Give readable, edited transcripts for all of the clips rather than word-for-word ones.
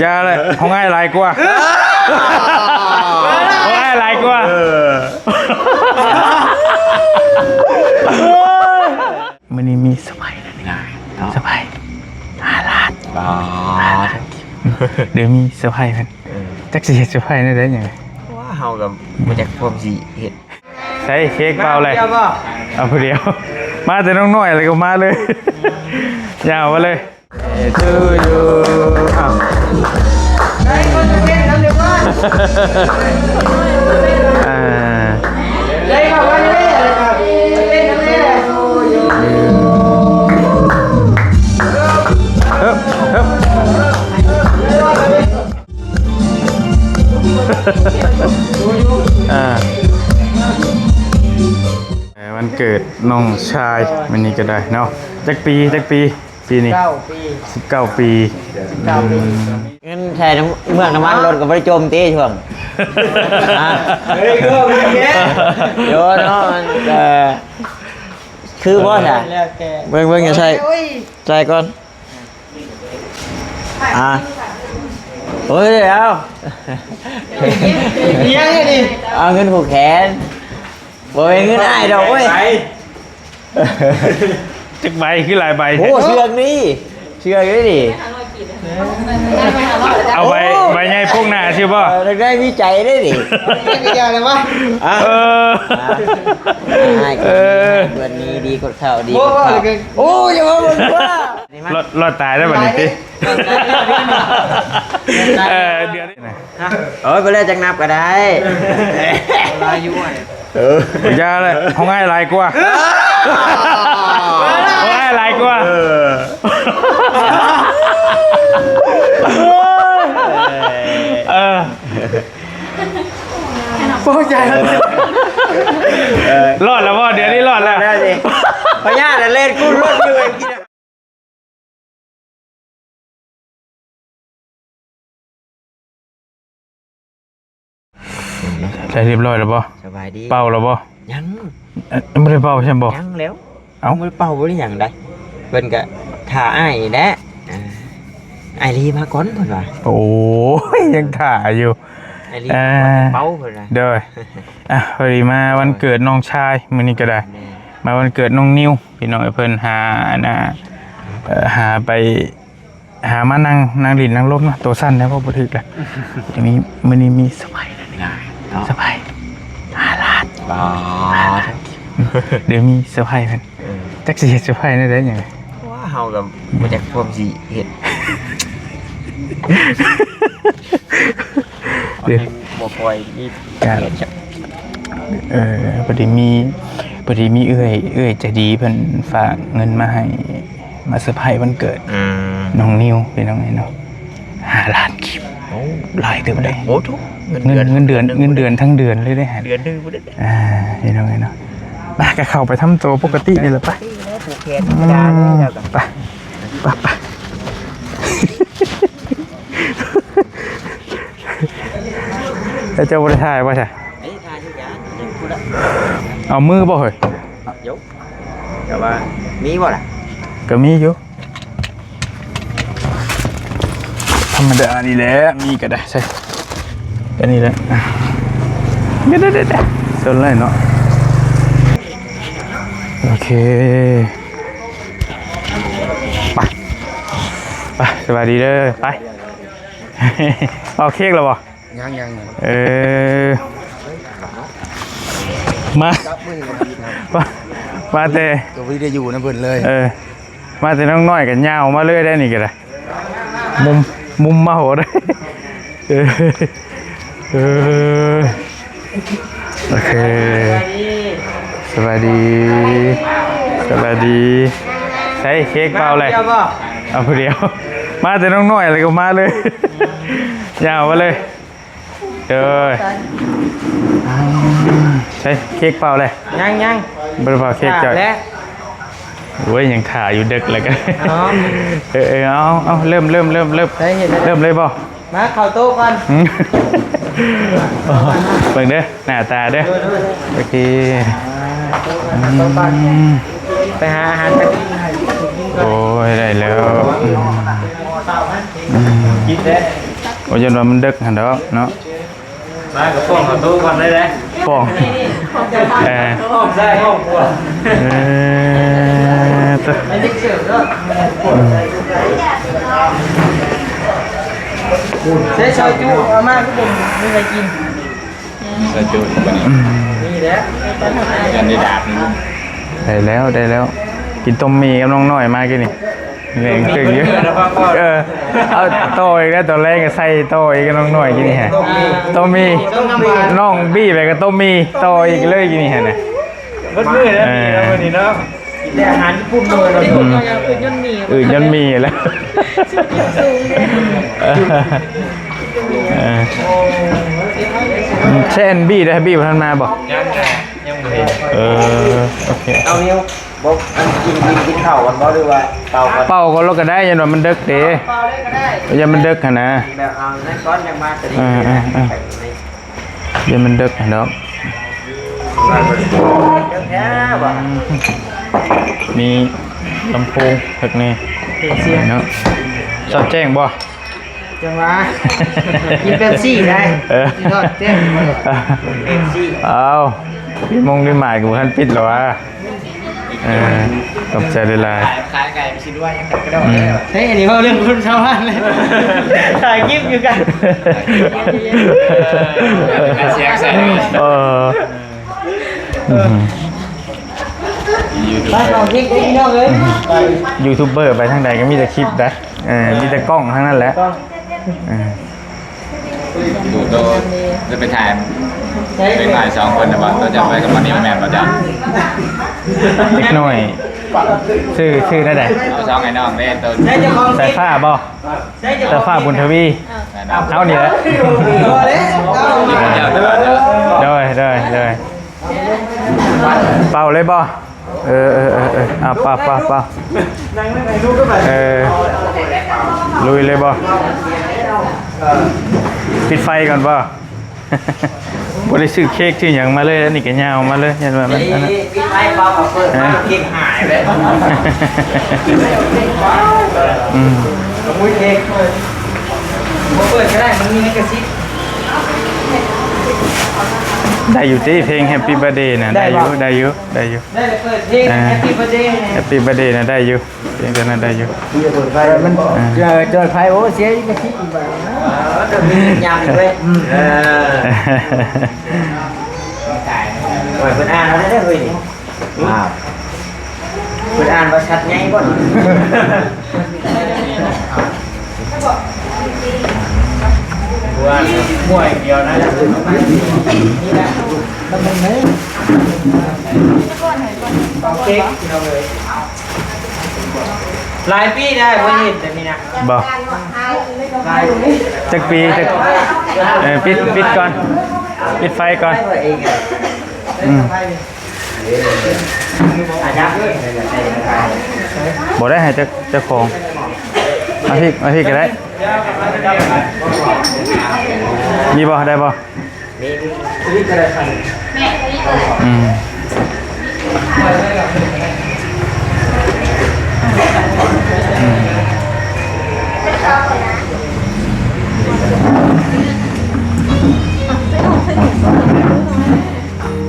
ยาเลยห้องไอ้ไรกว่าห้องไอ้ไรกว่ามันนี่มีสบายนะนี่สบาย5 ล้านเดี๋ยวมีเซอร์ไพรส์กันจักสิเฮ็ดเซอร์ไพรส์ได้ยังไงว้าเฮากับมาจากความสิเฮ็ดใส่เค้กเปล่าเลยเอาผู้เดียวมาแต่น้องน้อยอะไรก็มาเลยยาวมาเลยทูยูอ้าวได้คนจะเล่นน้ำเดือดร้อนได้ค่ะวันนี้อะไรครับเล่นน้ำเดือดวันเกิดน้องชายวันนี้ก็ได้เนาะจักปีปีนี้19 ปีเงินใช้เมืองน้ำมันรถกับบริโจมตีช่วงเฮ้ยก็ไม่แย่โยนเนาะคือบ่ใช่เบิ่งอย่าใช่ก่อนโอ้ยเดี๋ยวยังไงดิเอาเงินผูกแขนบ่เป็นเงินอ้ายดอกเว้ยจักใบคือหลายใบโอ้เชือกนี่เชือกนี่ดิเอาใบใหญ่พวกหน้าใช่ป่ะได้วิจัยได้ดิวิจัยอะไรวะวันนี้ดีกดข้าวดีกดข้าวโอ้ยอย่ามาบ่นว่ารอดตายได้แบบนี้สิเดือนไปเลยจังนับก็ได้ลายยุ่ยยาเลยห้องไอ้ไรกว่าห้องไอ้ไรกว่าโอ้ใจรอดแล้วพ่อเดี๋ยวนี้รอดแล้วพญาแต่เล่นกูรอดอยู่เองกินได้เรียบร้อยแล้วป่ะสบายดีเป่าแล้วป่ะยังไม่ได้เป่าใช่ไหมยังแล้วไม่เป่าไม่ได้อย่างใดเป็นกะถ่าไอ้แน่ไอ้รีมาก่อนเพื่อนว่ะโอ้ยยังถ่าอยู่ไอ้รีเป่าเพื่อนว่ะเด้อพอดีมาวันเกิดน้องชายมื้อนี้ก็ได้มาวันเกิดน้องนิวพี่น้องเพิ่นหาไปหามานั่งลิ้นนั่งลมนะตัวสั้นนะเพราะบ่ถึกแหละอย่างนี้มื้อนี้มีสบายสบาย5 ล้านเดี๋ยวมีเซอร์ไพรส์กันจักสิเฮ็ดเซอร์ไพรส์ได้ยังไงว้าเฮากับมาจากความสิเฮ็ดเดี๋ยวบ่ปล่อยนี่พอดีมีเอื้อยใจดีเพิ่นฝากเงินมาให้มาเซอร์ไพรส์วันเกิดน้องนิวเป็นน้องไงเนาะ5 ล้านคลิปหลายเติบเลยโอ้ทุกเงินเดือนทั้งเดือนเลยได้หาเดือนนึงบ่ได้เห็นน้องไงเนาะไปก็เข้าไปทำตัวปกตินี่แหละไปผูกแขนธรรมดาแล้วกันไปแล้วเจ้าบริษัทว่าใช่เอามือบ่เหรอยุแต่ว่ามีบ่ล่ะก็มีอยู่ธรรมดานี่แหละมีก็ได้ใช่ก็นี่แหละเด็ดส่วนไรเนาะโอเคไปสวัสดีเด้อไปเอาเค้กแล้วบ่ยังมาแต่ก็ไม่ได้อยู่นะเพิ่นเลยมาแต่น้องน้อยกันยาวมาเลยได้นี่ก็ได้มุมมาโหดโอเคสวัสดีใช้เค้กเปล่าเลยเอาผู้เดียวมาแต่น้องน้อยอะไรก็มาเลยยาวมาเลยใช้เค้กเปล่าเลยยังบริบาเค้กจ่อยโอ้ยยังถ่ายอยู่ดึกเลยกันเอาเริ่มเลยบ่มาเข้าโต๊ะก่อนเบิ่งเด้อหน้าตาเด้อโอเคไปหาอาหารไปโอ้ยได้แล้ว กินได้ โอ้ยจนว่ามันดึกหันดอกเนาะ มากับป้องกับตู้ก่อนได้เลย ป้องเออ ห้องใช่ห้องครัว ตัว ไม่ได้เชื่อด้วยใช้ซอยจูเอามาทุกคนมีอะไรกิน สะจุดบันนี้ นี่แหละ ยันได้ดาบนี่ ได้แล้วกินต้มหมี่กับน้องน้อยมากินนี่เล่งตึงเยอะเอาโตอีกแล้วตัวแรกก็ใส่โตอีกกับน้องน้อยกินนี่ฮะต้มหมี่น้องบี้ไปกับต้มหมี่โตอีกเลยกินนี่ฮะนะ วัดมือแล้วมีแล้ววันนี้เนาะกินแต่อาหารญี่ปุ่นเลยเรา อื่นยันมีแล้วเช่นบี้ได้บี้พันมาบอก ยังไม่ โอเค เอานิ้วบอกอันกินข้าวกันบ่หรือว่าเป่ากัน เป่าก็ลกก็ได้ยันว่ามันเด็กเตะยันมันเด็กขนาด แบบเอานั่นก้อนยังมาแต่นี่ ยันมันเด็กขนาด แค่บ่ มีลำโพงตึกนี่ เสียง เนาะชอบแจ้งบ่ จังหวะกินเป๊ปซี่ได้กินทอดเจ๊ง เอาพี่มงพี่หมายกูท่านปิดหรอวะตกใจเลยลาย ขายไก่ชิ้นว่ายังไงก็ได้เฮ้ยอันนี้เขาเรื่องคุณชาวบ้านเลยถ่ายคลิปอยู่กัน เสียงใส่ บ้านเราคลิปนี้เนาะเลย ยูทูบเบอร์ไปทางใดก็มีแต่คลิปนะมีแต่กล้องทั้งนั้นแหละ ดูโตจะไปถ่ายเป็นหน่อยสองคนนะบอลตัวจะไปกับมันนี่แมนเราจะ เล็กน้อยชื่อได้ไหน เอาสองไอ้น้องเล่นตัว ได้จะคอง สายฟ้าบ่สายฟ้าบุญทวีเอานี่แหละได้เป่าเลยบ่เอาเป่านั่งไม่ไปลูกก็ไป ลุยเลยบ่ปิดไฟก่อนบ่บ่ได้ซื้อเค้กซื้อหยังมาเลยอันนี้ก็ยาวมาเลยยันว่ามันอันนั้น พี่ไอ้เป่ากับเปิดมาเค้กหายเลย ขโมยเค้กมาเปิดก็ได้มันมีในกระซิบ ได้อยู่ที่เพลง Happy Birthday น่ะได้อยู่ ได้เลยเปิดเพลง Happy Birthday Happy Birthday น่ะได้อยู่เพลงตัวนั้นได้อยู่ มันเจอไฟโอ้เสียกระซิบอีกแบบ ยำเลยโอ้ยเพิ่นอ่านเราได้เฮ้ยนี่เพิ่นอ่านว่าชัดไงบ่ ว่ามั่วอีกเดียวนะเค้กเราเลยหลายปีได้บ่เห็นแต่นี่นะ บอก หลาย จักปีจักปิดก่อนปิดไฟก่อน อาจารย์เลย บอกได้ให้จะของมาพี่ก็ได้มีบ่ได้บ่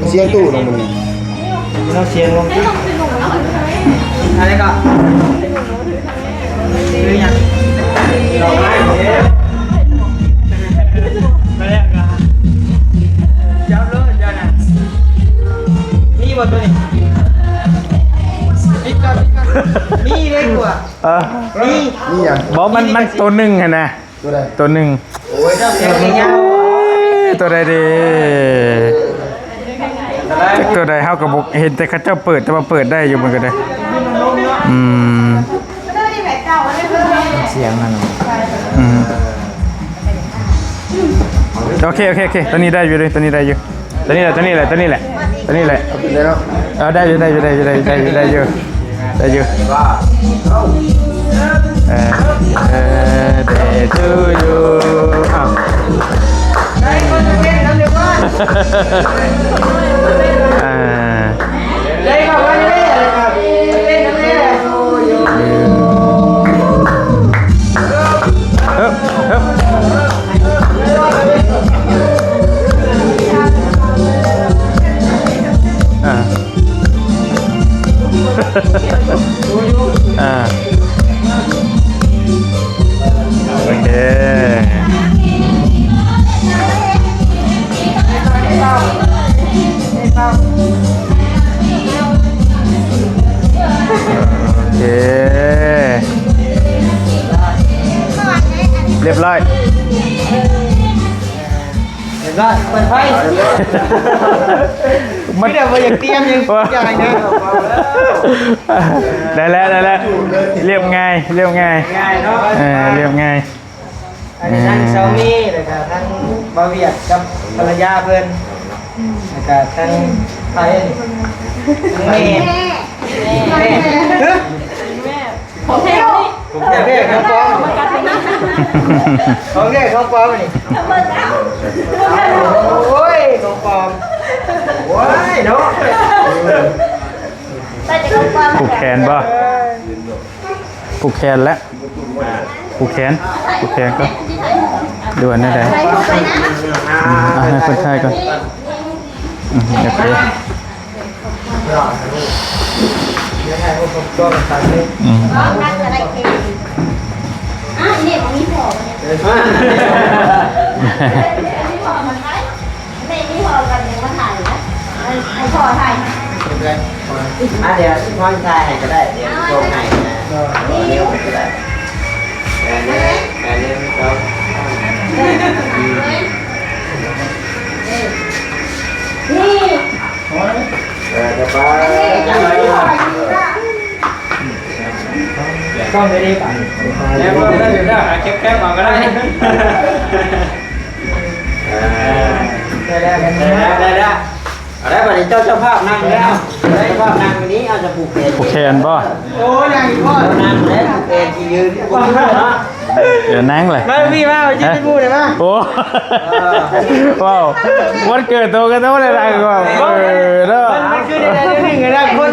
เสียงตู้ลงมัน เราเสียงลงอะไรก็หรือยังเราไม่เนี่ยมาแล้วกันจับเลยจ้านะนี่บ่ตัวนี้นี่เลยกว่านี่ นี่ยัง บอกมันตัวหนึ่งอะนะ ตัวใด ตัวหนึ่ง โอ้ยเจ้าเสียงเงี้ย ตัวใดดีตัวใดเฮากับบอกเห็นแต่เขาเจ้าเปิดแต่ว่าเปิดได้อยู่เหมือนกันเลยเสียงนั่น โอเคตัวนี้ได้อยู่เลยตัวนี้ได้อยู่ตัวนี้แหละเอาไปแล้ว เอาได้อยู่day to you อ้าว ได้คนจะเล่นน้ำเดือดว่าได้บอกว่าจะเล่นอะไรครับเล่นน้ำเล่น รียบร้อย เห็นป่ะเปิดไฟ มัน ไม่ได้ว่าอยากเตรียมยังอย่างนะ ได้แล้วเรียบง่ายเรียบง่าย ง่ายเนาะ เรียบง่าย อันนี้ทั้งสามีแล้วก็ทั้งบ่าวเวียดกับภรรยาเพิ่นแล้วก็ทั้งไทยแม่ของแท้ของปลอมของแท้ของปลอมนี่โอ้ยของปลอมโอ้ยเนาะ ผูกแขนป่ะผูกแขนแล้วผูกแขนก็ด่วนได้เลยให้คนไทยก่อนโอเค เนี่ยมันมีพอเนี่ยไม่พอกันยังมาถ่ายนะไอ้พอถ่าย เดี๋ยวพ่อชายให้ก็ได้เดี๋ยวโชว์ให้นะเดี๋ยวก็ได้แต่เรื่องเขา นี่ จะไป ต้องไปดีป่ะ แล้วก็ได้เดี๋ยวได้แคบๆมาก็ได้ ได้อะไรแบบนี้เจ้าภาพนั่งแล้วเจ้าภาพนั่งวันนี้เอาจะผูกแขน ผูกแขนป่ะ โอ้ยยังอีกพ่อ นั่งแล้วผูกแขนที่ยืนบนเนาะ นั่งเลย มาพี่มาจิ้มพูดเลยมา โอ้ว้าววันเกิดตัวกันต้องอะไรกันวะเด้อ มันคือในหนึ่งนะคน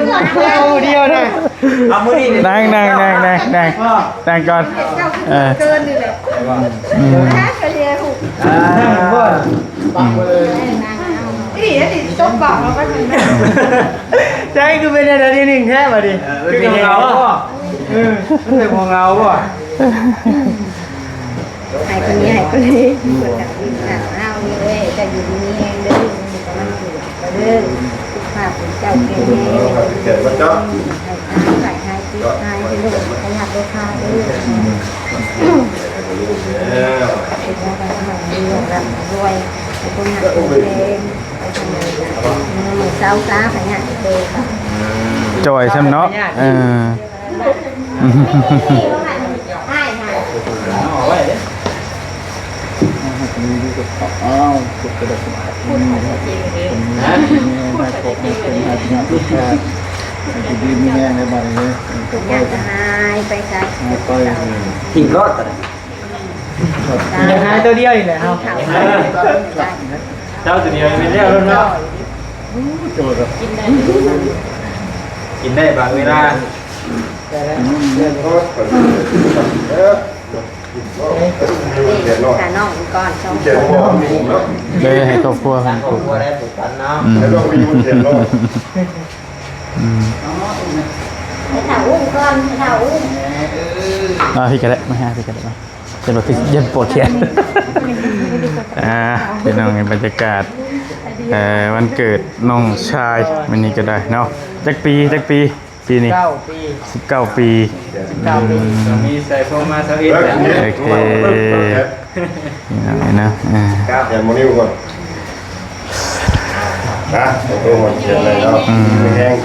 เดียวนะ เอามือนี่ นั่งก่อนเกินนี่แหละถ้าเฉลี่ยถูกนี่ต้มบอกเราก็ถึง ใช่คือเป็นในหนึ่งแค่มาดิคือของเราเป็นของเราป่ะ หายคนนี้หายคนนี้คนกับดินหนาวเอานี่เลยแต่อยู่ที่นี่เองเด้อมันอยู่ก็เด้อภาพของเจ้าเก่งเก่งมันจ้าใส่ให้ที่ให้ที่ลูกขยับลูกค้าเด้อเป็นอะไรทำดีแบบรวยเป็นคนหนักเป็นมือเช้าซ้าขยันเด้อค่ะ จอยใช่ไหมเนาะดีมีแห้งในบ้านเลย ทุกอย่างจะหายไปใช่ ถีบรถกัน ยังหายตัวเดียวอีกเลยครับ เจ้าตัวเดียวไม่เรียกแล้วเนาะกินได้บางเวลา ขาน้องก่อนช่อง เลยให้ครอบครัวมัน ผูกอะไรผูกกันเนาะ ให้ถาอุ้มก่อนให้ถาอุ้ม พี่กันได้ไม่ให้พี่กันได้มาเป็นแบบยันปวดแขนเป็นน้องบรรยากาศวันเกิดน้องชายวันนี้ก็ได้เนาะจักปีนี้ 9 ปี 19 ปี มีใส่โฟมมาสวิต โอเคนี่นะ แขนโมนิ้วก่อนนะตัวมันเขียนอะไรแล้วมีแห้ง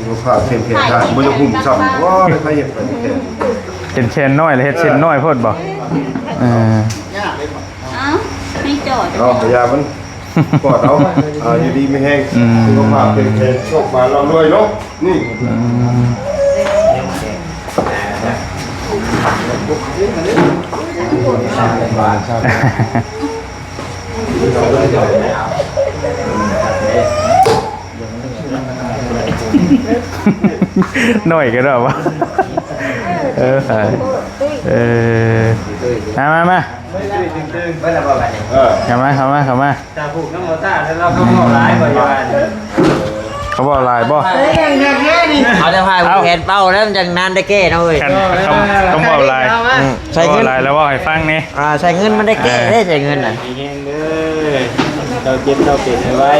ดูภาพเขียนได้ไม่จะหุ่มซ้ำว้าไม่ค่อยเห็นเลยเขียน เป็นเชนน้อยเลยเฮ็ดเชนน้อยพอดบ่ ไม่จอด เราพยายามมันกอดเอาอยู่ดีไม่แห้งดูภาพเขียนโชคมาเราด้วยเนาะนี่หน่อยก็ได้วะมา ไม่ละบอกกันเนี่ย เข้ามา จะผูกน้ำมันซ่าแล้วเราก็เข้าร้ายบ่อยวัน เขาบอกลายบ่ เขาจะพาผูกแขนเป้าแล้วมันจะนานได้แก้นะเว้ย ต้องบอกลาย ใส่เงิน ลายแล้วว่าให้ฟังนี่ ใส่เงินมันได้แก้ได้ใส่เงินน่ะ มีแห้งเลยเราเก็บเราเก็บไว้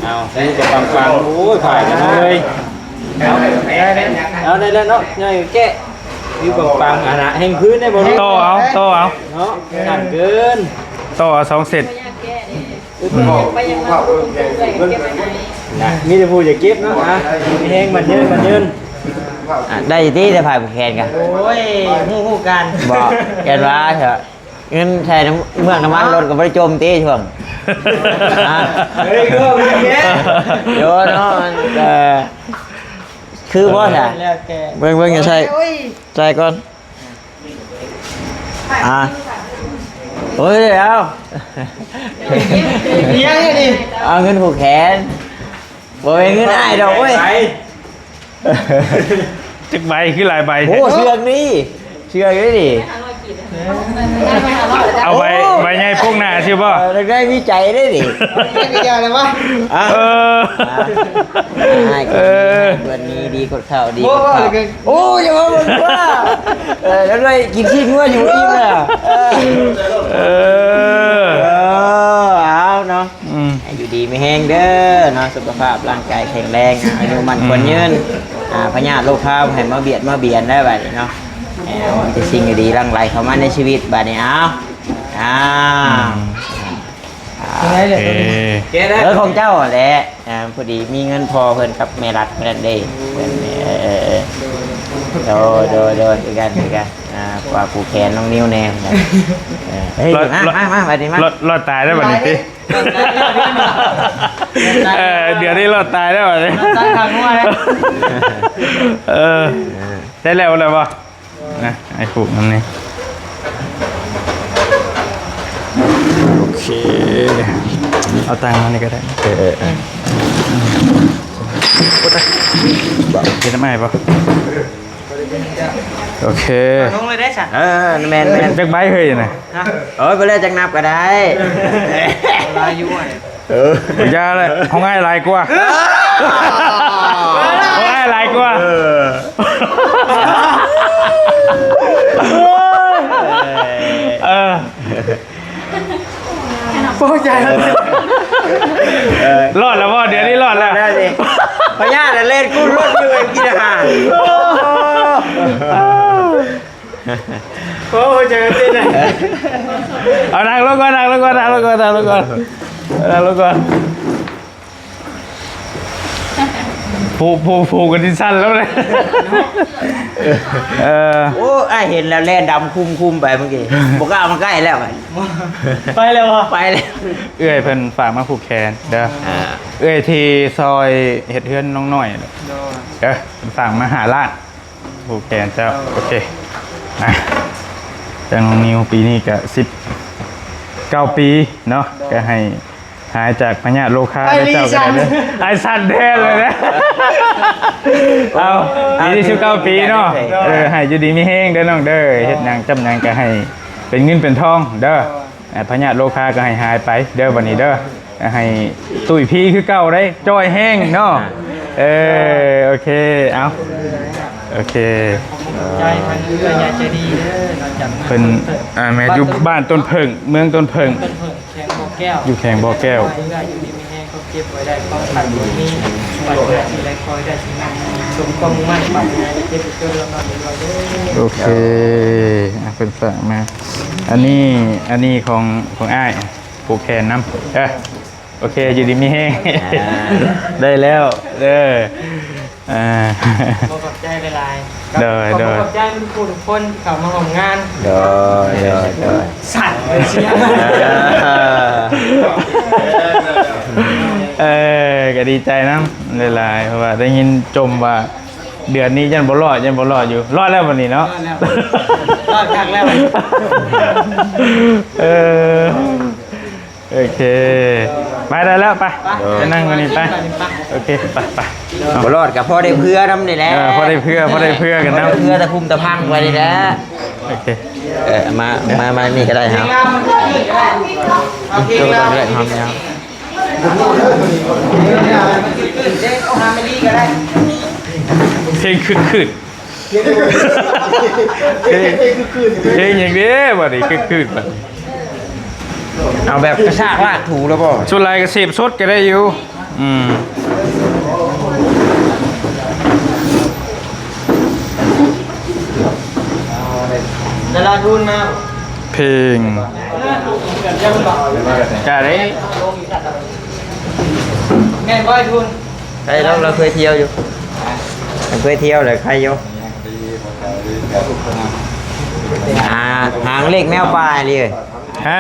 เอานี่จะปังๆโอ้ยผ่ายกันเลยเอาได้แล้วเนาะย่อยแกะ วิวปังๆอ่ะนะแห่งพื้นได้บ่ โตเอา เนาะสั่นเกิน โตเอา2เซต ไปยังมาเก็บไปไหน นะมีแต่ผู้จะเก็บเนาะอ่ะแห้งมันยืน ได้ที่จะผ่านผูกแขนกัน โอ้ยฮู้กัน บอกแกนว่าเถอะเงินใช้เมืองน้ำมันรถกับบริโจมตีช่วง เฮ้ยก็มีแก โยนเนาะคือบ่ใช่ แล้วแก เบิ่งอย่าใช่ใจก่อนโอ้ยเดี๋ยว เลี้ยงนี่ดิ เอาเงินผูกแขนบ่เป็นเงินอ้ายดอกเว้ย จักใบคือหลายใบ โอ้เชือกนี่เชือกนี่ดิ เอาใบใหญ่พวกหน้าใช่ป่ะ ได้วิจัยได้ดิ ไม่เจอเลยวะ เออ ให้คนวันนี้ดีกดข้าวดี โอ้ กดข้าวย โอ้ยอย่ามาบ่นว่าแล้วเลยกินขี้งัวอยู่อิ่มเลยเอาเนาะอยู่ดีไม่แห้งเด้อเนาะสุขภาพร่างกายแข็งแรงอายุมันควรยืนพญาติโรคข้าวให้มาเบียดได้บัดนี้เนาะมันจะสิ่งดีๆร่างไหลเข้ามาในชีวิตบัดนี้เอายังไงเนี่ยแกได้ ของเจ้าแหละพอดีมีเงินพอเพิ่นกับแม่รัดเพิ่นได้เพิ่นโดยกันกว่าผูกแขนน้องนิ้วแน่เฮ้ยมาบัดนี้มาร อดตายได้บัดนี้ติเดี๋ยวนี้รอดตายได้บัดนี้ ตายทางงัวเลย ได้แล้วเลยป่ะนะไอ้ผูกนั่นนี่โอเคเอาตังค์มานี่ก็ได้กินน้ำไหมป่ะโอเค ลงเลยได้สั่น แมน จักใบเฮ้ยนะ ไปเลยจังนับก็ได้ ลายยุ่ง อย่าเลยเขาง่ายหลายกว่าเขาง่ายหลายกว่าโอ้ใจแล้ว รอดแล้วพ่อเดี๋ยวนี้รอดแล้ว ได้สิพญาติเล่นกุ้งรถอยู่กินอาหาร โอ้ใจกันติเลย เอานั่งลงก่อนผูกกันที่สั้นแล้วเลยโอ้เห็นแล้วแล่นดำคุมไปเมื่อกี้บอกว่ามันใกล้แล้ว ไปเลยวะ ไปเลย เอื้อยเพิ่นฝากมาผูกแขนเด้อเอื้อยที่ซอยเฮ็ดเฮือนน้องน้อยเด้อฝากมาหาล้านผูกแขนเจ้าโอเคจังน้องนิวปีนี้ก็19 ปีเนาะก็ให้หายจากพญาธิโรคาได้เจ้ากันเลยไอ้สั่นแท้เลยนะเอาปีที่19 ปีเนาะให้อยู่ดีมีแห้งเด้อน้องเด้อเฮ็ดหยังจำหยังก็ให้เป็นเงินเป็นทองเด้อพญาธิโรคาก็ให้หายไปเด้อวันนี้เด้อให้ตุ้ยพี่คือเก่าได้จ้อยแห้งเนาะโอเคเอาโอเค ใจทางเรือใหญ่ใจดีเด้อเราจับ เป็นแม่อยู่บ้านต้นเพิงเมืองต้นเพิง เป็นเพิ่งแข่งโบแก้ว อยู่แข่งบ่อแก้ว อยู่ดีไม่แห้งเขาเก็บไว้ได้ป้องกันนี้ปัจจัยที่ไรคอยได้สิ่งนั้นสมกองมั่นปัจจัยเก็บเกินแล้วนอนเราเด้อ โอเคเป็นฝากมาอันนี้ของอ้ายผูกแขนน้ำโอเคอยู่ดีมีแห้งได้แล้วเด้อขอบใจหลายๆ เด้อ ขอบใจทุกคนเข้ามาร่วมงาน เด้อ สั่นเลยเชียว ก็ดีใจนะหลายๆเพราะว่าได้ยินจมว่าเดือนนี้ยันบ่รอดอยู่รอดแล้ววันนี้เนาะ รอดครั้งแล้ว โอเคไปได้แล้วไปจะนั่งกันนี่ไปโอเคไปบ่รอดกับพ่อได้เพื่อน้ำนี่แหละ พอได้เพื่อกันนะ เพื่อตะคุ่มตะพังไว้นี่แหละ โอเค มานี่ก็ได้ครับ โอเค ก็ ค ต้ รั อบ งเล่นทำยาว เอาฮาไม่ดีก็ได้ เพลงคืดเพลงอย่างนี้บ่ดิคืดบ่ เอาแบบกระชากลากถูแล้วป่ะ ชุดลายกระเสพสดก็ได้อยู่ ดาราทุนมา เพลงกะได้ แม่นบ่ให้ทุน ใครเราเคยเที่ยวอยู่เคยเที่ยวเลยใครอยู่หางเล็กแมวป่าเลย ฮะ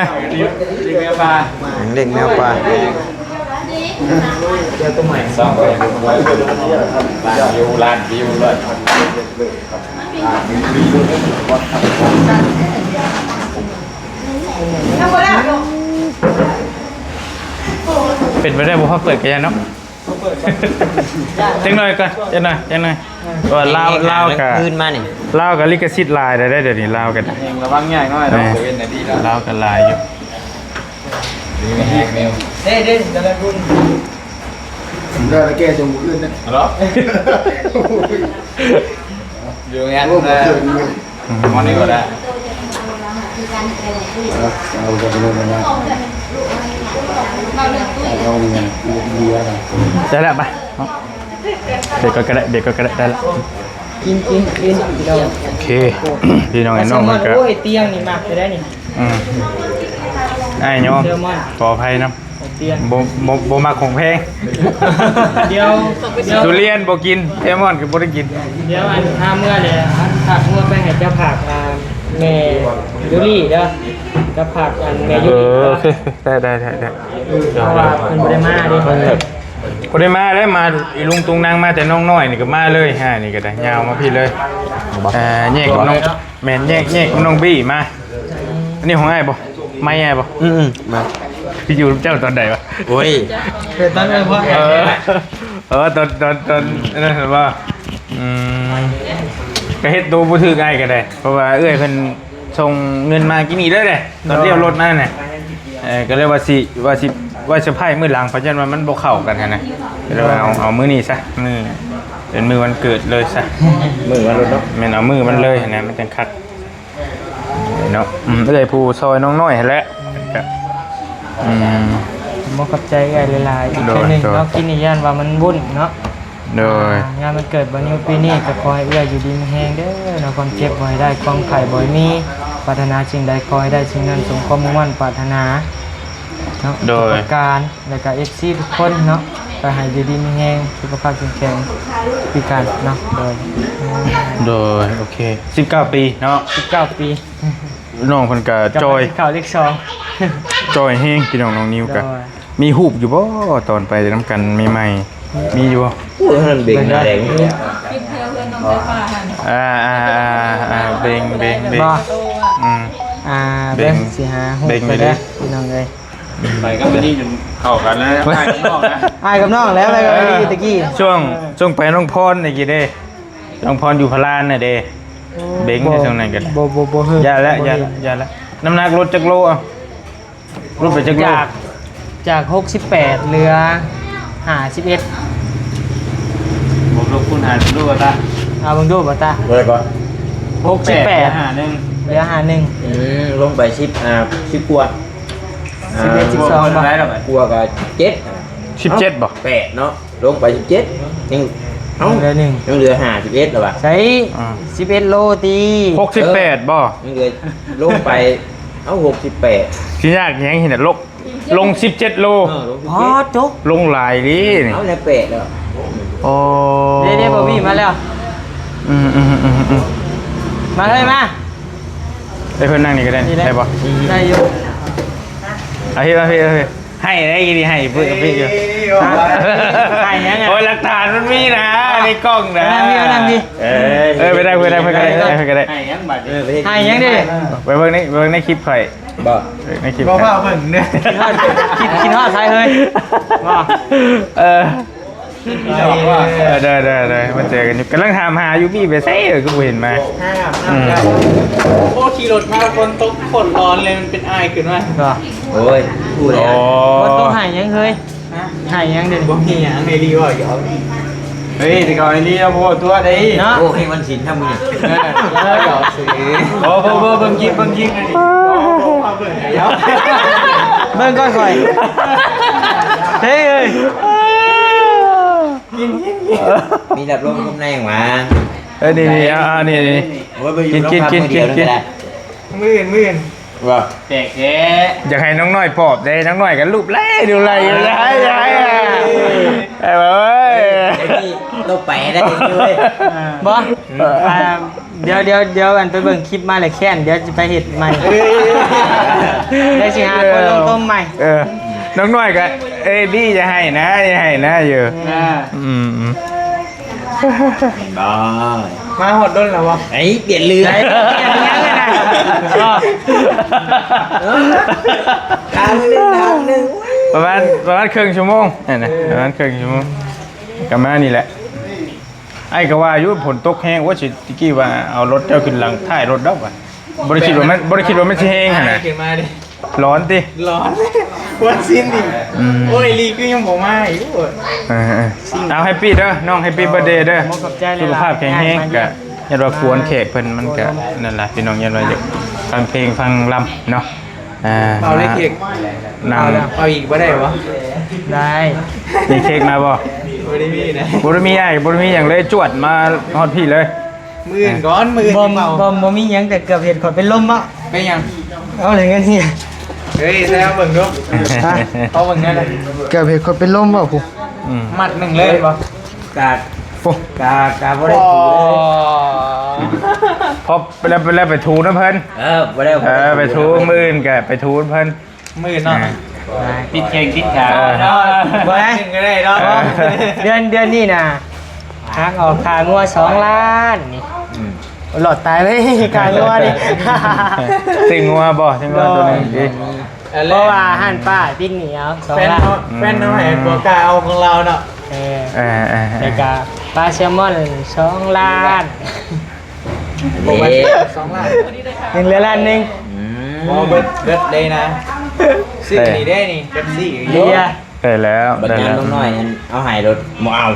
หางเล็กแมวป่า สองคนล้านวิวเลย เป็นไปได้บ่พอเปิดกันยังเนาะจังหน่อยก่อนจังหน่อยก็เล่ากับ คืนมานี่ เล่ากับลิขสิทธิ์ลายได้เดี๋ยวนี้เล่ากัน เองระวังใหญ่หน่อยเราเว้นในที่แล้ว เล่ากันลายอยู่ ดีไม่แห้งเร็ว เด้ดาราทุน ได้แล้วแก้จมูกอื่นนะ หรออยู่งั้น โอ้บ่ นะ เกินมือ มอนี่ก็ได้ เอาไปเลยนะเอาเงินดีๆนะ ได้แล้วปะเด็กก็กระได้ได้แล้ว กินพี่น้อง โอเคพี่น้องไอ้น้องมันก็ โอ้ยเตียงนี่มากจะได้นี่ ไอ้น้อง เซลมอน ขออภัยนะ เตียง บ่มาของแพง เดี๋ยว ทุเรียนบ่กินแซลมอนก็บ่ได้กิน เดี๋ยวอันห้าเมื่อเลยผักเมื่อไปให้เจ้าผักแม่ยูรี่เด้อเจ้าผักอันแม่ยูรี่ โอเคได้ เพราะว่าเพิ่นบ่ได้มาดิ บ่ได้มาแล้วมาอีลุงตุงนางมาแต่น้องน้อยนี่ก็มาเลยฮะนี่ก็ได้ยาวมาพี่เลยแยกกับน้องแม่นแยกกับน้องบี้มาอันนี้ของอ้ายบ่ไม่อ้ายบ่ มา พี่อยู่เจ้าตอนใดวะ โอ้ย เป็นตอนนั้นเพราะ ตอนนั่นเห็นว่าก็เฮ็ดตัวบ่ถือง่ายก็ได้ เพราะว่าเอ้ยเพิ่นส่งเงินมากินนี่เลยเด้ตอนเดียวรถนั่นน่ะก็เลยว่าสิไพ่มื้อหลังเพราะฉะนั้นว่ามันบ่เข้ากันนะก็เลยว่าเอามื้อนี้ซะมื้อเป็นมื้อวันเกิดเลยซะ มือมันรถเนาะ แม่นเอามื้อมันเลยนะมันจังคักเนาะเอ้ยผู้ซอยน้องน้อยหั่นแหละก็ บ่เข้าใจไอ้หลายๆอีกทีนึงเนาะกินนี่ย่านว่ามันวุ่นเนาะ โดย งานมันเกิดบ่นิวปีนี้ก็ขอให้เอื้ออยู่ดีมีแฮงเด้อเนาะความเจ็บบ่ให้ได้ความไข้บ่ให้มีปรารถนาสิ่งใดขอให้ได้สิ่งนั้นสมความมุ่งมั่นปรารถนาเนาะ โดย ทุกประการแล้วก็ FC ทุกคนเนาะก็ให้อยู่ดีมีแฮงสุขภาพแข็งแรงพิการเนาะโดยโดยโอเค19ปีเนาะ 19 ปี น้องเพิ่นก็จอย ข่าวเลข2 จอยแฮงพี่น้องน้องนิวก็ โดย มีหูบอยู่บ่ตอนไปน้ำกันใหม่ๆมีอยู่บ่ พูดให้มันเบ่งหน้าแดง เบ่ง บ่ อืม เบิ่งสิหาฮู้ เบ่ง ไป ไปดิ เด้อพี่น้องเอ้ย ไปก็ไปนี่จนเข้ากันแล้วไปข้างนอกนะ อ้ายกับน้องแล้วไปกันดีตะกี้ ช่วงไปน้องพรนี่กี่เด้น้องพรอยู่พารานน่ะเด้เบ่งในช่วงนั้นกัน บ่เฮิ่ม อย่าละน้ำหนักลดจักโลอ่ะลดไปจักโล จาก68เหลือ51 ผมลงคุณหาดูว่าตา เอาเบิ่งดูบ่ตา เมื่อก่อน 68 หาหนึ่ง เหลือ51 ลงไป10กว่า 11 12บ่ ได้หรอก กลัวกับ17บ่ 8เนาะลงไป17ยังเอ้า เหลือ1 ยังเหลือ51แล้วว่ะ ใช้11โลตี 68บ่ ยังเหลือลงไปเอา68 สิยากหยังเห็นน่ะลง17โล ลง พอจบ ลงหลายดินี่ เอาแล้ว8แล้ว โอ้ เด้บ่บี้มาแล้ว อืม มาเลยมา ได้เพิ่นนั่งนี่ก็ได้ได้บ่ ได้อยู่ เอาเฮ้ยให้ได้ยินให้เพื่อนพี่อยู่ ให้ยังไง โอ้ยหลักฐานมันมีนะในกล้องนะ นั่งพี่ ไปได้ก็ได้ ให้ยังบัด ให้ยังดิ ไปเบิ่งในคลิปข่อย บ่ ในคลิป บ่ว่าเบิ่งเด้อคิดฮอดใครเฮ้ยว่า ได้มาเจอกันอยู่กำลังถามหาอยู่พี่ไปใส่ก็บ่เห็นมา โอ้ขี่รถมาฝนตกฝนร้อนเลยมันเป็นอายขึ้นมาก็ โอ้ยพูดเลย อ๋อ บ่ต้องให้ยังเฮ้ยให้ยังเด้อบ่มีหยังในดีว่าอย่า เฮ้ยแต่ก่อนนี้เราโพตัวได้ เนาะ โอ้ให้มันสินทำมึง อย่าสิ โอ้เบิ่งยิงเลยดิ เบิ่งก่อนก่อยเฮ้ย มีดับลมกำแรงมา นี่นี่ โอ้ยไปอยู่โรงพักคนเดียวนั่นแหละ มื่น ว่า แตกแท้ อยากให้น้องน้อยปอบได้น้องน้อยกันรูปไล่ดูไล่อยู่ไล่ไอ้เว้ย ไอ้นี่เราไปได้ด้วย บ่เดี๋ยวอันไปเบิ่งคลิปมาเลยแค้นเดี๋ยวจะไปเฮ็ดใหม่เดี๋ยวสิหาคนลงต้มใหม่ น้องน้อยก็บี้จะให้นะอยู่บ้า มาหดด้นแล้ววะ ไอ้เปลี่ยนเรือ ทางนึง ประมาณครึ่งชั่วโมงนี่นะประมาณครึ่งชั่วโมงกับมานี่แหละไอ้ก็ว่าอยู่ฝนตกแห้งว่าสิตะกี้ว่าเอารถเจ้าขึ้นหลังท้ายรถดอกว่ะบ่ได้คิดว่ามันสิแห้งหั่นน่ะ ขึ้นมาดิ ร้อนติ ร้อนวันสิ้นดิโอ้ยลีก็ยังบ่มาอีก เอาแฮปปี้เด้อน้องแฮปปี้เบิร์ธเดย์เด้อ ขอบใจหลายๆ สุขภาพแข็งแรงก็ยันว่าควรแขกเพิ่นมันก็นั่นแหละพี่น้องยันว่าอยู่ฟังเพลงฟังลำเนาะเอาเลยเค้ก นั่ง เอาอีกบ่ได้วะได้ มีเค้กมาบ่ บ่ได้มีนะ บ่ได้มีอย่างเลยจวดมาฮอดพี่เลย มื่นก้อนมื่นบ่มีหยังแต่เกือบเห็นขอเป็นลมอ่ะเป็นหยังเอาเลยงั้นนี่เฮ้ยแซวเบิ่งดูเอาเบิ่งได้เลยเกือบเห็นขอเป็นลมบ่ผู้มัดหนึ่งเลยบ่กาบ่ได้ถูเลย พบไปทูน้ำเพิ่น บ่ได้ ไปทูมื้ออื่นก็ไปทูเพิ่น มื่นเนาะ ติดแข่งติดขา บ่ได้ก็ได้เนาะเดือนนี้น่ะทางออกค่างัว2 ล้านนี่หลอดตายเลยค่างัวนี่ สิงงัวบ่สิงงัวตัวนึงดิ เพราะว่าหั่นป้าดิ้นเหนียว2 ล้านแฟนน้องให้บัวกาเอาของเราเนาะแต่ก็ปลาแซลมอน2 ล้านบ่ว่า2 ล้านยังเหลือล้านนึงบ่เบิดได้นะซื้อนี่ได้นี่เป๊ปซี่เยอะ ได้แล้ว บัด ได้ งาน แล้ว น้อยเอาหายรถบ่เอา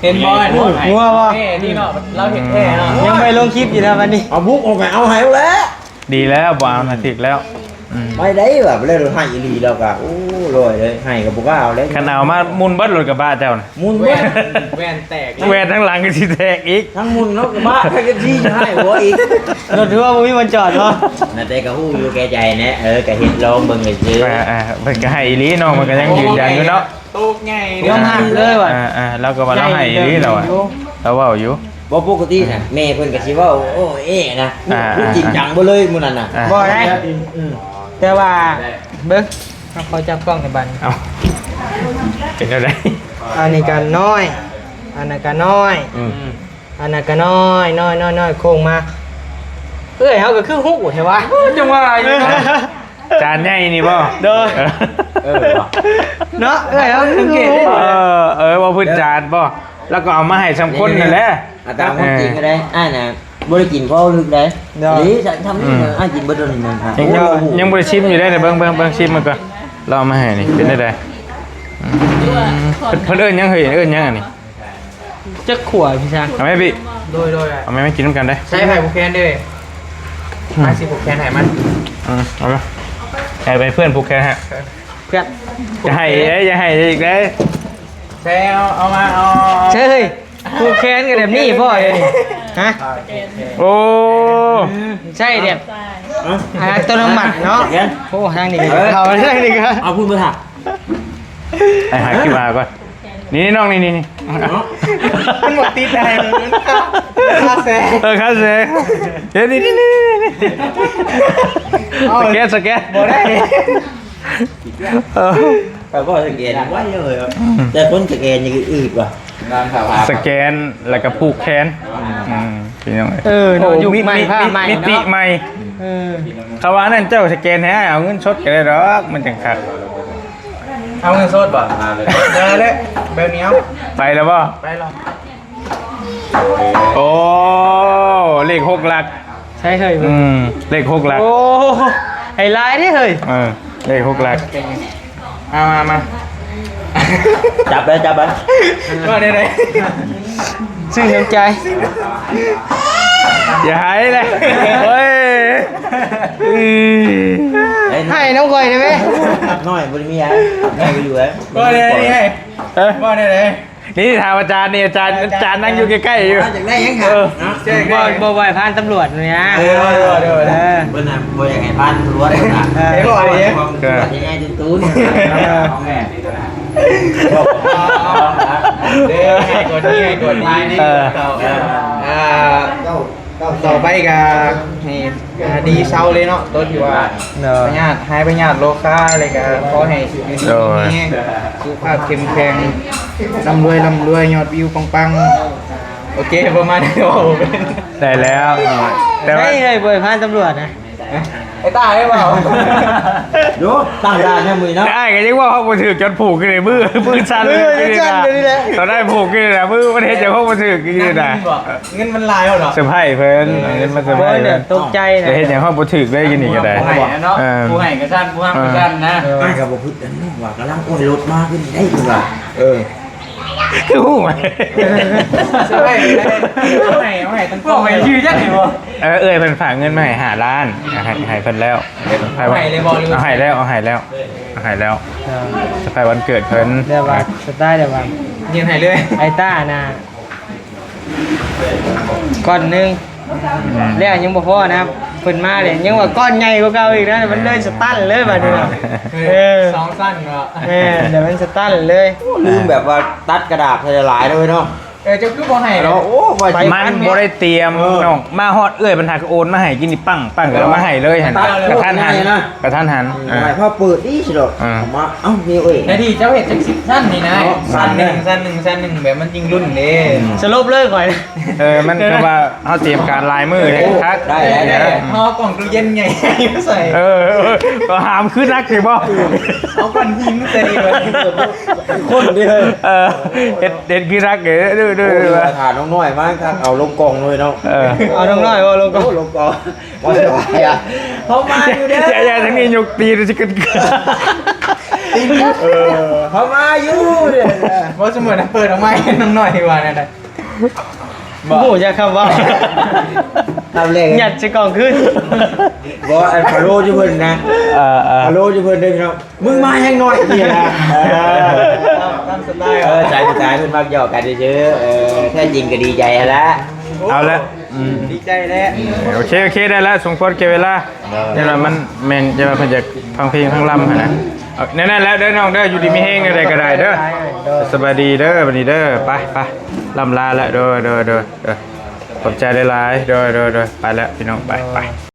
เห็นบ่งัวบ่นี่เนาะเราเห็นแท้เนาะยังไม่ลงคลิปอยู่นะวันนี้ เอาบุกออกไปเอาหายแล้ว ดีแล้วบ่เอานาทีแล้ว ไม่ได้แบบเลยรถให้อีหลีแล้วก็โอ้รวยเลยให้กับบุกเอาเลย คันเอามามุนเบิดรถกับบ้าเจ้าน่ะ มุน แว่นแตก แหวนทั้งหลังก็สิแตกอีก ทั้งมุนแล้วก็บ้าทั้งที่ให้หัวอีก รถถือว่าบ่มีวันจอดเนาะ น่าแต่ก็ฮู้อยู่แก่ใจนะก็เห็นลองเบิ่งเลยซื้อ เพิ่นก็ให้อีหลีน้องมันก็ยังยืนยันอยู่เนาะ ตูกใหญ่ยอมหักเลยว่ะ แล้วก็ว่าเราให้อีหลีเราอ่ะเราเว้าอยู่ บ่ปกติน่ะแม่เพิ่นก็สิเว้าโอ้นะพูดจริงจังบ่เลยมื้อนั้นน่ะ บ่ได้แต่ว่าเบิ่งขอจับกล้องในบัน เอาเป็นอะไร อันนี้ก็น้อยอันนั้นก็น้อยอันนั้นก็น้อยโค้งมาเอ้ยเฮาก็คือฮุกเห็นวะจังว่าอยู่ จานใหญ่นี่บ่ เด้อเนาะเอ้ยเฮาสังเกตได้ ว่าพื้นจานบ่แล้วก็เอามาให้สังคนนั่นแหละ ตามความจริงก็ได้น่ะบ่ได้กินเพราะลึกได้นี่ฉันทำนี่กินเบิดตัวนึงครับ ยังบ่ได้ชิมอยู่ได้เบิ่งชิมมันก่อนเราเอามาให้นี่เป็นได้เพิ่นเอิ้นยังเฮ้ยเอิ้นยังอันนี้ จักขวพี่ช่าง เอาไหมพี่ โดย เอาไหมกินน้ำกันได้ ใช้ไข่บุกแคนด้วยมาสิบุกแคนให้มัน เอาไปให้ไปเพื่อนผูกแขนฮะ เพื่อน อย่าให้อีกเลย ใช้เอามาเอาใช่เฮ้ยบุกแคนกันแบบนี้พ่อเลยฮะ โอ้ ใช่เด็บตัวน้ำมันเนาะโอ้ทางนี้เขาทางนี้ก็ เอาพูดมาถาม ไอ้หาคิวมาก่อนนี่น้องนี่ มันหมดตีใจเลยค่าแซ่ ค่าเซ่เฮ้ยนี่สแกน บ่ได้ แต่ก็สแกนไว้เลยครับแต่คนสแกนยังอืดว่ะ นอนข่าว สแกนแล้วก็ผูกแขนพี่น้อง เนาะยุคใหม่ผ้าใหม่ มิติใหม่ เขาว่านั่นเจ้าสแกนให้เอาเงินสดกันได้หรอกมันจังคัก เอาเงินสดบ่ได้เลยแบบนี้เอา ไปแล้วบ่ ไปหรอ โอ้เลข6หลัก ใช่เฮ้ย เลข6หลัก โอ้ไอ้ลายนี่เฮ้ย เลข6หลัก มา จับเลย ก็ได้เลยชื่อน้ำใจ อย่าหายเลยเฮ้ย ให้น้องก่อยได้ไหม น้อยบริมีอะไรแม่ก็อยู่แล้ว ก็ได้ไงก็ได้เลย นี่ถามอาจารย์นี่อาจารย์นั่งอยู่ใกล้ๆอยู่ จากได้ยังไง บ่ไหวผ่านตำรวจเนี่ย เบิ้ลนะ บ่อยากให้บ้านล้วนนะ เฮ้ยบ่อะไรเนี่ย ยังไงจนตู้เนี่ย ของแม่ เด้อให้กดนี้ให้กดนี้นี่ต่อไปก็ให้ดีเศร้าเลยเนาะตัวที่ว่าพญาติหายพญาติโลคาอะไรก็ขอให้อยู่ดีมีสุขภาพเข้มแข็งร่ำรวยยอดวิวปังๆโอเคประมาณนี้โอ้เป็น ได้แล้วแต่ว่า ไม่เลยบริพารตำรวจนะไอ้ตาได้เปล่า ดูตั้งร้านเนี่ยมือเนาะ ไอ้ก็ยังว่าเขาบ่ถือจนผูกกันเลยมือสั่นเลยตอนได้ผูกกันเลยนะมือประเทศจะเขาบ่ถือกันเลยนะ เงินมันลายเหรอ เซอร์ไพรส์เพิ่นเงินมาเซอร์ไพรส์เพิ่น ตกใจนะ จะเฮ็ดหยังเขาบ่ถือได้กินนี่ก็ได้ ผู้ให้เนาะผู้ให้ก็สั้นผู้ให้ก็สั้นนะ ไม่กับบ่พึ่งนั่นว่ากำลังโอ้ยรถมากขึ้นได้ดีว่า คือฮู้ไหม ใช่ไหมเอาให้ตั้งกล้อง ไม่ชื่อจังไหนบ่ เอ้ยเพิ่นฝากเงินมาให้5ล้านให้เพิ่นแล้วเอาให้แล้วสไปวันเกิดเพิ่น เดี๋ยวว่าสไตล์เดี๋ยวว่ายืนให้เลยไอ้ต้านะก้อนหนึงแล้วยังบ่พอนะเพิ่นมาเลยยังว่าก้อนใหญ่กว่าเก่าอีกนะมันเลยสตันเลยบัดนี้สองสั้นเหรอเดี๋ยวมันสตันเลย ลืมแบบว่าตัดกระดาษให้หลายเลยเนาะ จะคือบ่ให้ เนาะโอ้ว่า มันบ่ได้เตรียมน้องมาฮอดเอ้ยบรรทัดโอนมาให้กินนี่ปั้งก็เอามาให้เลยหั่นกระทันหัน หมายพ่อเปิดดิสิดอกผมว่าเอ้านี่เอ้ย นาทีเจ้าเห็ดจักสิบสั้นนี่นะสั้นหนึ่งแบบมันจริงรุ่นเด้สรุปเลยก่อน มันคือว่าเฮาเตรียมการลายมือเลยคัก ได้ ห่อกล่องตู้เย็นใหญ่มาใส่ ก็หามขึ้นนักสิบ่ เอาก้อนหินใส่ดีเลย คนดิเลย เฮ็ดคือรักเด้อ ถาน้องน้อยมากครับเอาลงกองเลยเนาะ เอาน้องน้อยว่าลงก็ ลงกองว่าจะว่าเขามาอยู่เด้อ อย่าทั้งนี้ยกตีสิกัน เขามาอยู่เด้อ ว่าเสมอนะเปิดออกมาให้น้องน้อยดีกว่านั่นน่ะบ่จะคำว่า ทำเลข หยัดจะกล่องขึ้น บ่อันฟาโลอยู่เพิ่นนะฟาโลอยู่เพิ่นเด้อพี่น้องมึงมาแฮงน้อยนี่นะ ตามสไตล์ ใจเพิ่นมักหยอกกันเฉยๆแท้จริงก็ดีใจแล้ว เอาละ ดีใจแล้ว โอเคได้แล้วสมควรเก็บเวลาเดี๋ยวมันแม่นจะมาเพิ่นจะฟังเพลงฟังลำหั่นนะแน่ๆแล้วเด้อน้องเด้ออยู่ดีมีแฮงได้ก็ได้เด้อสบายดีเด้อบัดนี้เด้อไปลำลาแล้วเด้อขอบใจหลายๆเด้อไปแล้วพี่น้องไป